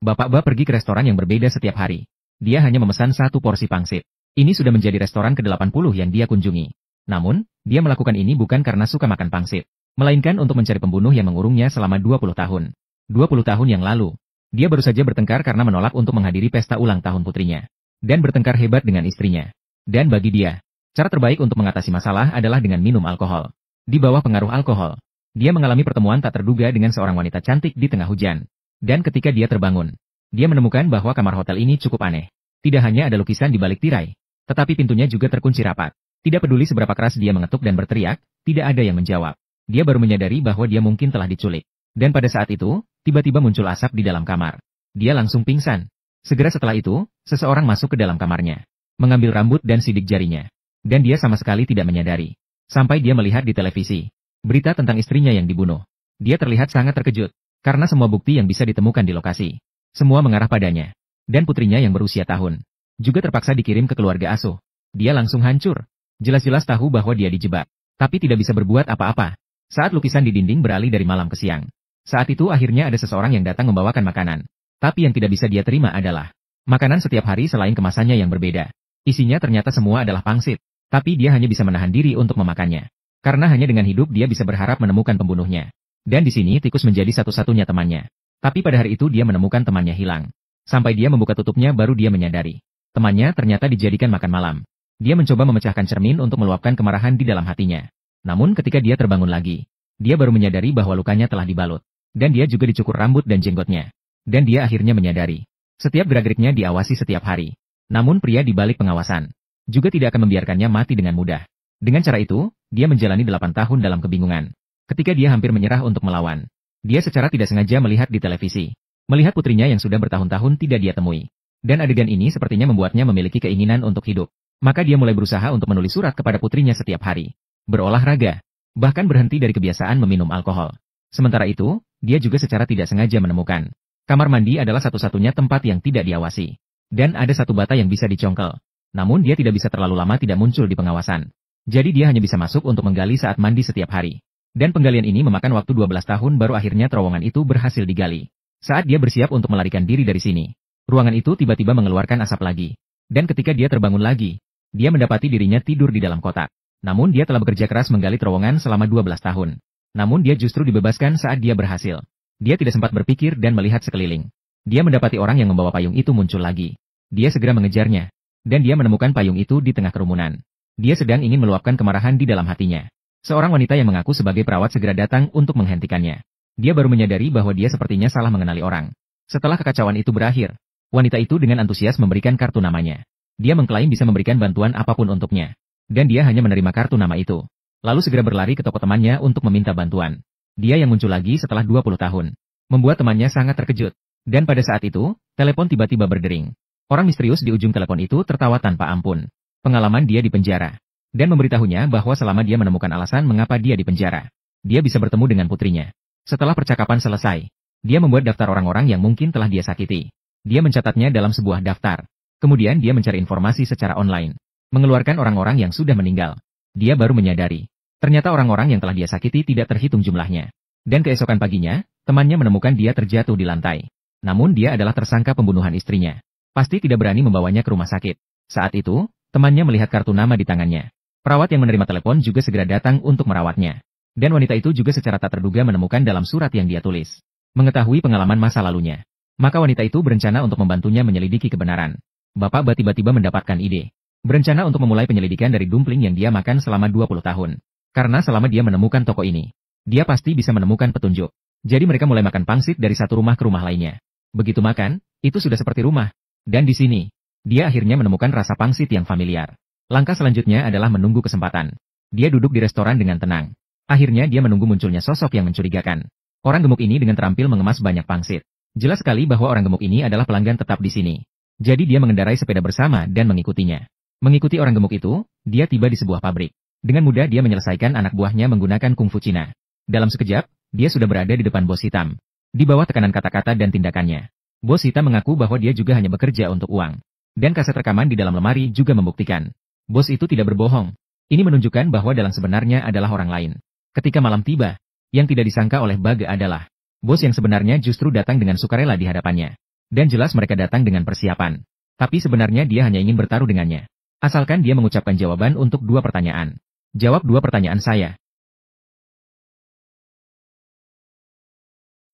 Bapak Ba pergi ke restoran yang berbeda setiap hari. Dia hanya memesan satu porsi pangsit. Ini sudah menjadi restoran ke-80 yang dia kunjungi. Namun, dia melakukan ini bukan karena suka makan pangsit, melainkan untuk mencari pembunuh yang mengurungnya selama 20 tahun. 20 tahun yang lalu, dia baru saja bertengkar karena menolak untuk menghadiri pesta ulang tahun putrinya. Dan bertengkar hebat dengan istrinya. Dan bagi dia, cara terbaik untuk mengatasi masalah adalah dengan minum alkohol. Di bawah pengaruh alkohol, dia mengalami pertemuan tak terduga dengan seorang wanita cantik di tengah hujan. Dan ketika dia terbangun, dia menemukan bahwa kamar hotel ini cukup aneh. Tidak hanya ada lukisan di balik tirai, tetapi pintunya juga terkunci rapat. Tidak peduli seberapa keras dia mengetuk dan berteriak, tidak ada yang menjawab. Dia baru menyadari bahwa dia mungkin telah diculik. Dan pada saat itu, tiba-tiba muncul asap di dalam kamar. Dia langsung pingsan. Segera setelah itu, seseorang masuk ke dalam kamarnya, mengambil rambut dan sidik jarinya. Dan dia sama sekali tidak menyadari. Sampai dia melihat di televisi berita tentang istrinya yang dibunuh. Dia terlihat sangat terkejut, karena semua bukti yang bisa ditemukan di lokasi, semua mengarah padanya. Dan putrinya yang berusia tahun, juga terpaksa dikirim ke keluarga asuh. Dia langsung hancur. Jelas-jelas tahu bahwa dia dijebak, tapi tidak bisa berbuat apa-apa. Saat lukisan di dinding beralih dari malam ke siang. Saat itu akhirnya ada seseorang yang datang membawakan makanan. Tapi yang tidak bisa dia terima adalah makanan setiap hari selain kemasannya yang berbeda. Isinya ternyata semua adalah pangsit. Tapi dia hanya bisa menahan diri untuk memakannya. Karena hanya dengan hidup dia bisa berharap menemukan pembunuhnya. Dan di sini tikus menjadi satu-satunya temannya. Tapi pada hari itu dia menemukan temannya hilang. Sampai dia membuka tutupnya baru dia menyadari. Temannya ternyata dijadikan makan malam. Dia mencoba memecahkan cermin untuk meluapkan kemarahan di dalam hatinya. Namun ketika dia terbangun lagi, dia baru menyadari bahwa lukanya telah dibalut. Dan dia juga dicukur rambut dan jenggotnya. Dan dia akhirnya menyadari. Setiap gerak-geriknya diawasi setiap hari. Namun pria di balik pengawasan juga tidak akan membiarkannya mati dengan mudah. Dengan cara itu, dia menjalani 8 tahun dalam kebingungan. Ketika dia hampir menyerah untuk melawan, dia secara tidak sengaja melihat di televisi. Melihat putrinya yang sudah bertahun-tahun tidak dia temui. Dan adegan ini sepertinya membuatnya memiliki keinginan untuk hidup. Maka dia mulai berusaha untuk menulis surat kepada putrinya setiap hari. Berolahraga. Bahkan berhenti dari kebiasaan meminum alkohol. Sementara itu, dia juga secara tidak sengaja menemukan. Kamar mandi adalah satu-satunya tempat yang tidak diawasi. Dan ada satu bata yang bisa dicongkel. Namun dia tidak bisa terlalu lama tidak muncul di pengawasan. Jadi dia hanya bisa masuk untuk menggali saat mandi setiap hari. Dan penggalian ini memakan waktu 12 tahun baru akhirnya terowongan itu berhasil digali. Saat dia bersiap untuk melarikan diri dari sini, ruangan itu tiba-tiba mengeluarkan asap lagi. Dan ketika dia terbangun lagi, dia mendapati dirinya tidur di dalam kotak. Namun dia telah bekerja keras menggali terowongan selama 12 tahun. Namun dia justru dibebaskan saat dia berhasil. Dia tidak sempat berpikir dan melihat sekeliling. Dia mendapati orang yang membawa payung itu muncul lagi. Dia segera mengejarnya. Dan dia menemukan payung itu di tengah kerumunan. Dia sedang ingin meluapkan kemarahan di dalam hatinya. Seorang wanita yang mengaku sebagai perawat segera datang untuk menghentikannya. Dia baru menyadari bahwa dia sepertinya salah mengenali orang. Setelah kekacauan itu berakhir, wanita itu dengan antusias memberikan kartu namanya. Dia mengklaim bisa memberikan bantuan apapun untuknya. Dan dia hanya menerima kartu nama itu. Lalu segera berlari ke toko temannya untuk meminta bantuan. Dia yang muncul lagi setelah 20 tahun. Membuat temannya sangat terkejut. Dan pada saat itu, telepon tiba-tiba berdering. Orang misterius di ujung telepon itu tertawa tanpa ampun. Pengalaman dia di penjara. Dan memberitahunya bahwa selama dia menemukan alasan mengapa dia di penjara, dia bisa bertemu dengan putrinya. Setelah percakapan selesai, dia membuat daftar orang-orang yang mungkin telah dia sakiti. Dia mencatatnya dalam sebuah daftar. Kemudian dia mencari informasi secara online. Mengeluarkan orang-orang yang sudah meninggal. Dia baru menyadari. Ternyata orang-orang yang telah dia sakiti tidak terhitung jumlahnya. Dan keesokan paginya, temannya menemukan dia terjatuh di lantai. Namun dia adalah tersangka pembunuhan istrinya. Pasti tidak berani membawanya ke rumah sakit. Saat itu, temannya melihat kartu nama di tangannya. Perawat yang menerima telepon juga segera datang untuk merawatnya. Dan wanita itu juga secara tak terduga menemukan dalam surat yang dia tulis. Mengetahui pengalaman masa lalunya. Maka wanita itu berencana untuk membantunya menyelidiki kebenaran. Bapak Ba tiba-tiba mendapatkan ide. Berencana untuk memulai penyelidikan dari dumpling yang dia makan selama 20 tahun. Karena selama dia menemukan toko ini, dia pasti bisa menemukan petunjuk. Jadi mereka mulai makan pangsit dari satu rumah ke rumah lainnya. Begitu makan, itu sudah seperti rumah. Dan di sini, dia akhirnya menemukan rasa pangsit yang familiar. Langkah selanjutnya adalah menunggu kesempatan. Dia duduk di restoran dengan tenang. Akhirnya dia menunggu munculnya sosok yang mencurigakan. Orang gemuk ini dengan terampil mengemas banyak pangsit. Jelas sekali bahwa orang gemuk ini adalah pelanggan tetap di sini. Jadi dia mengendarai sepeda bersama dan mengikutinya. Mengikuti orang gemuk itu, dia tiba di sebuah pabrik. Dengan mudah dia menyelesaikan anak buahnya menggunakan kungfu Cina. Dalam sekejap, dia sudah berada di depan bos hitam. Di bawah tekanan kata-kata dan tindakannya. Bos hitam mengaku bahwa dia juga hanya bekerja untuk uang. Dan kaset rekaman di dalam lemari juga membuktikan. Bos itu tidak berbohong. Ini menunjukkan bahwa dalam sebenarnya adalah orang lain. Ketika malam tiba, yang tidak disangka oleh Baga adalah bos yang sebenarnya justru datang dengan sukarela di hadapannya. Dan jelas mereka datang dengan persiapan. Tapi sebenarnya dia hanya ingin bertaruh dengannya. Asalkan dia mengucapkan jawaban untuk 2 pertanyaan. Jawab 2 pertanyaan saya.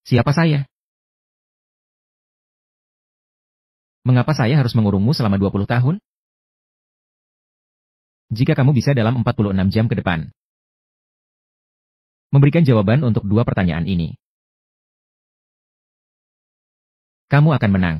Siapa saya? Mengapa saya harus mengurungmu selama 20 tahun? Jika kamu bisa dalam 46 jam ke depan memberikan jawaban untuk 2 pertanyaan ini, kamu akan menang.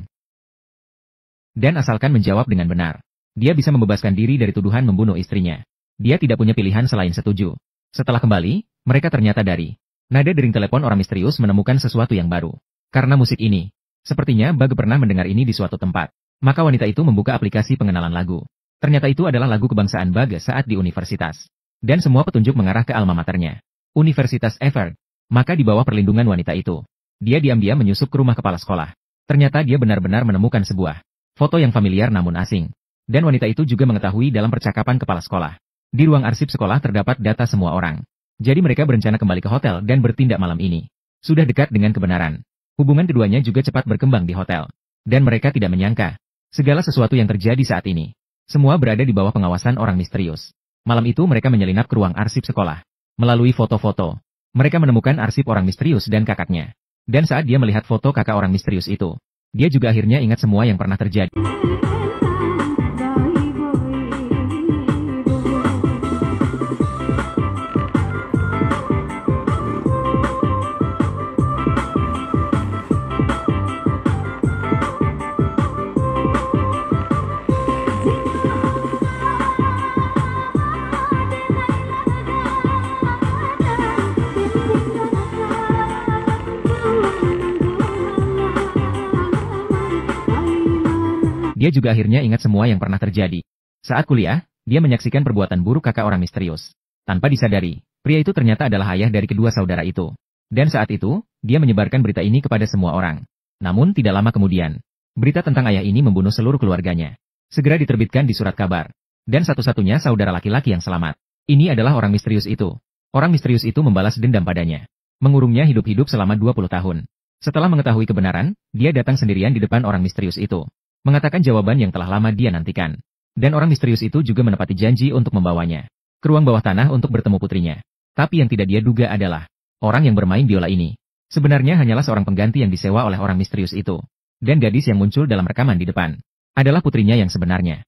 Dan asalkan menjawab dengan benar, dia bisa membebaskan diri dari tuduhan membunuh istrinya. Dia tidak punya pilihan selain setuju. Setelah kembali, mereka ternyata dari nada dering telepon orang misterius menemukan sesuatu yang baru. Karena musik ini, sepertinya Bug pernah mendengar ini di suatu tempat. Maka wanita itu membuka aplikasi pengenalan lagu. Ternyata itu adalah lagu kebangsaan Bug saat di universitas. Dan semua petunjuk mengarah ke alma maternya, Universitas Everd. Maka di bawah perlindungan wanita itu, dia diam-diam menyusup ke rumah kepala sekolah. Ternyata dia benar-benar menemukan sebuah foto yang familiar namun asing. Dan wanita itu juga mengetahui dalam percakapan kepala sekolah. Di ruang arsip sekolah terdapat data semua orang. Jadi mereka berencana kembali ke hotel dan bertindak malam ini. Sudah dekat dengan kebenaran. Hubungan keduanya juga cepat berkembang di hotel. Dan mereka tidak menyangka segala sesuatu yang terjadi saat ini. Semua berada di bawah pengawasan orang misterius. Malam itu mereka menyelinap ke ruang arsip sekolah. Melalui foto-foto, mereka menemukan arsip orang misterius dan kakaknya. Dan saat dia melihat foto kakak orang misterius itu, dia juga akhirnya ingat semua yang pernah terjadi. Dia juga akhirnya ingat semua yang pernah terjadi. Saat kuliah, dia menyaksikan perbuatan buruk kakak orang misterius. Tanpa disadari, pria itu ternyata adalah ayah dari kedua saudara itu. Dan saat itu, dia menyebarkan berita ini kepada semua orang. Namun tidak lama kemudian, berita tentang ayah ini membunuh seluruh keluarganya segera diterbitkan di surat kabar. Dan satu-satunya saudara laki-laki yang selamat, ini adalah orang misterius itu. Orang misterius itu membalas dendam padanya, mengurungnya hidup-hidup selama 20 tahun. Setelah mengetahui kebenaran, dia datang sendirian di depan orang misterius itu, mengatakan jawaban yang telah lama dia nantikan. Dan orang misterius itu juga menepati janji untuk membawanya ke ruang bawah tanah untuk bertemu putrinya. Tapi yang tidak dia duga adalah, orang yang bermain biola ini sebenarnya hanyalah seorang pengganti yang disewa oleh orang misterius itu. Dan gadis yang muncul dalam rekaman di depan adalah putrinya yang sebenarnya.